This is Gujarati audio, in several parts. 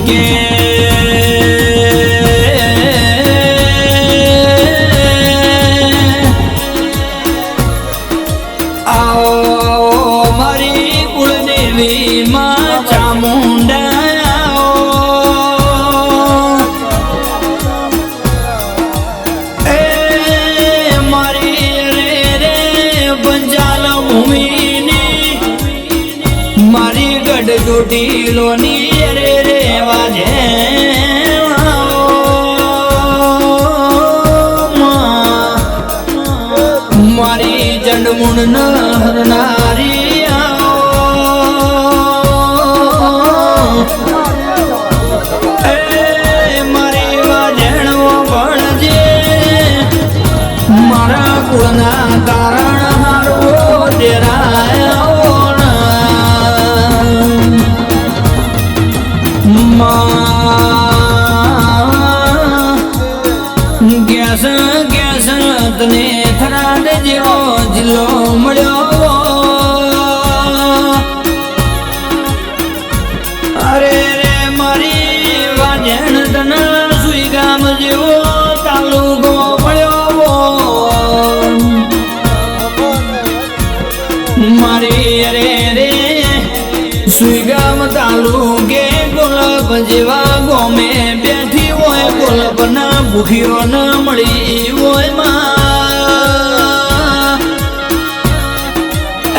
કે આવો મારી કુળદેવી માં ચામુંડા એ મારી રે પંચાલ ભૂમિની મારી ગઢ ચોટીલોની રે વાજે મારી ચંડમુંડ ન હરનારી મારી વાજણો ભણજે મારા કુળના તારણ હારવો ડેરાય ગેસ તને થરાદ જેવો જિલ્લો મળ્યો અરે રે મારી વાજણ તને સુઈ ગામ જેવો તાલુકો મળ્યો મારી અરે રે સુઈ ગામ તાલુકે ગોલપ જેવા ગોમે બેઠી હોય ગોલપ ના ભૂખ્યો ન મળી હોય માં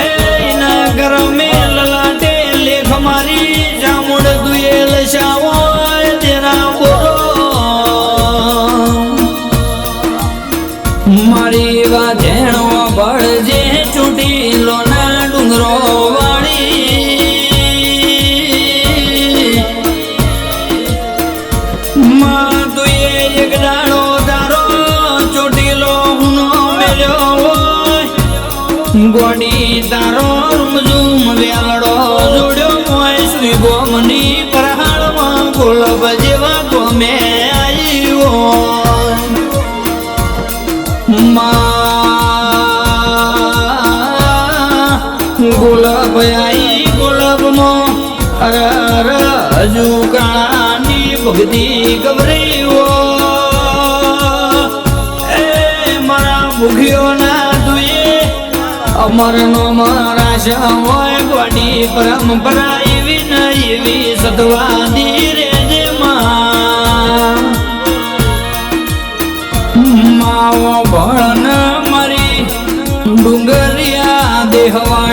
એના ગરમે લલાટે લેખ મારી જામુડ દુયેલ શાવોય તેના બોલો મારી વાજેણો બળજે ચોટીલો ના ડુંગરો ગોડી તારો રૂમઝૂમ વેલડો જોડ્યો હોય શ્રી ગોમની પ્રહાળમાં ગોલબ જેવા ગોમે આવ્યો ગોલબ આઈ ગોલબમાં અર હજુ કાળાની ભક્તિ ગભરાયો એ મારા ભૂખ્યો ના અમરનો મરાશા હોય ગોડી પરંપરા એવી ન એવી સતવાદી રે માવો ભળન મારી ડુંગરિયા દેહવા